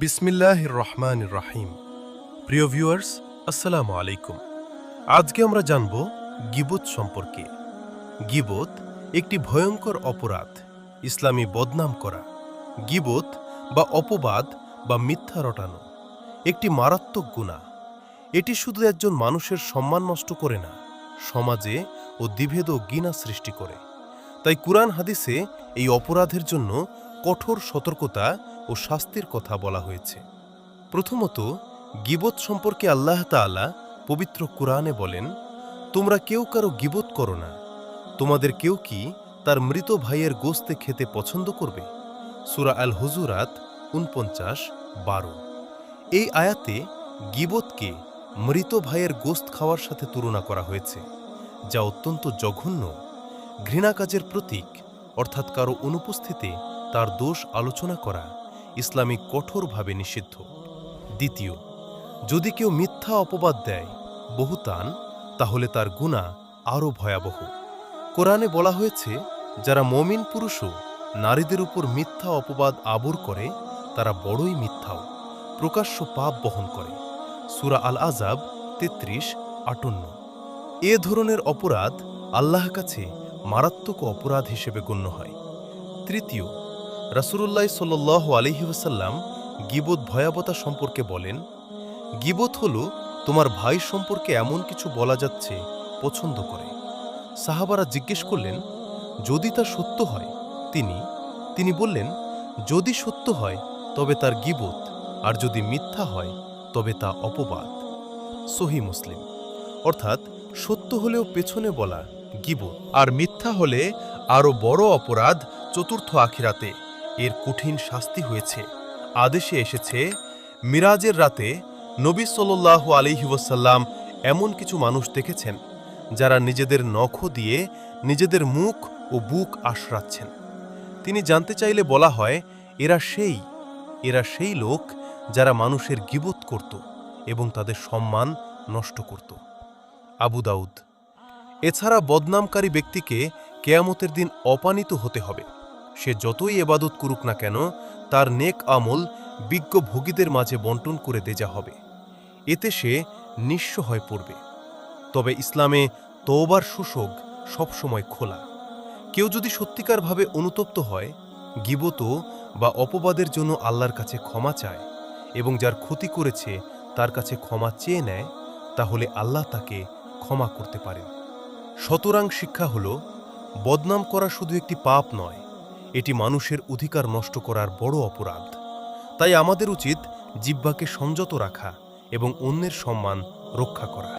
বিসমিল্লাহির রহমানির রহিম। প্রিয় ভিউয়ার্স, আসসালামু আলাইকুম। আজকে আমরা জানব গীবত সম্পর্কে। গীবত একটি ভয়ঙ্কর অপরাধ, ইসলামী বদনাম করা। গীবত বা অপবাদ বা মিথ্যা রটানো একটি মারাত্মক গুনাহ। এটি শুধু একজন মানুষের সম্মান নষ্ট করে না, সমাজে ও দ্বিভেদ ও ঘৃণা সৃষ্টি করে। তাই কুরআন হাদিসে এই অপরাধের জন্য কঠোর সতর্কতা ও শাস্তির কথা বলা হয়েছে। প্রথমত, গীবত সম্পর্কে আল্লাহ তাআলা পবিত্র কুরআনে বলেন, তোমরা কেউ কারো গীবত করো না। তোমাদের কেউ কি তার মৃত ভাইয়ের গোশতে খেতে পছন্দ করবে? সূরা আল হুজুরাত ৪৯:১২। এই আয়াতে গীবতকে মৃত ভাইয়ের গোশত খাওয়ার সাথে তুলনা করা হয়েছে, যা অত্যন্ত জঘন্য, ঘৃণা কাজের প্রতীক। অর্থাৎ কারো অনুপস্থিতিতে তার দোষ আলোচনা করা ইসলামে কঠোরভাবে নিষিদ্ধ। দ্বিতীয়, যদি কেউ মিথ্যা অপবাদ দেয়, বহুতান, তাহলে তার গুনাহ আরও ভয়াবহ। কোরআনে বলা হয়েছে, যারা মুমিন পুরুষও নারীদের উপর মিথ্যা অপবাদ আবর করে, তারা বড়ই মিথ্যাও প্রকাশ্য পাপ বহন করে। সূরা আল আযাব ৩৩:৫৮। এ ধরনের অপরাধ আল্লাহর কাছে মারাত্মক অপরাধ হিসেবে গণ্য হয়। তৃতীয়, রাসূলুল্লাহ সাল্লাল্লাহু আলাইহি ওয়াসাল্লাম গীবত ভয়াবহতা সম্পর্কে বলেন, গীবত হলো তোমার ভাই সম্পর্কে এমন কিছু বলা যাচ্ছে পছন্দ করে। সাহাবারা জিজ্ঞেস করলেন, যদি তা সত্য হয়? তিনি বললেন, যদি সত্য হয় তবে তার গীবত, আর যদি মিথ্যা হয় তবে তা অপবাদ। সহিহ মুসলিম। অর্থাৎ সত্য হলেও পেছনে বলা গীবত, আর মিথ্যা হলে আরও বড় অপরাধ চতুর্থ আখিরাতে। এর কঠিন শাস্তি হয়েছে। আদেশে এসেছে, মিরাজের রাতে নবী সাল্লাল্লাহু আলাইহি ওয়াসাল্লাম এমন কিছু মানুষ দেখেছেন, যারা নিজেদের নখ দিয়ে নিজেদের মুখ ও বুক আশরাচ্ছেন। তিনি জানতে চাইলে বলা হয়, এরা সেই লোক যারা মানুষের গীবত করত এবং তাদের সম্মান নষ্ট করত। আবু দাউদ। এছাড়া বদনামকারী ব্যক্তিকে কেয়ামতের দিন অপানিত হতে হবে। সে যতই ইবাদত করুক না কেন, তার নেক আমল বিজ্ঞ ভোগীদের মাঝে বন্টন করে দেয়া হবে। এতে সে নিঃস্ব হয়ে পড়বে। তবে ইসলামে তওবার সুযোগ সবসময় খোলা। কেউ যদি সত্যিকারভাবে অনুতপ্ত হয়, গীবত বা অপবাদের জন্য আল্লাহর কাছে ক্ষমা চায় এবং যার ক্ষতি করেছে তার কাছে ক্ষমা চেয়ে নেয়, তাহলে আল্লাহ তাকে ক্ষমা করতে পারেন। সুতরাং শিক্ষা হল, বদনাম করা শুধু একটি পাপ নয়, এটি মানুষের অধিকার নষ্ট করার বড় অপরাধ। তাই আমাদের উচিত জিহ্বাকে সংযত রাখা এবং অন্যের সম্মান রক্ষা করা।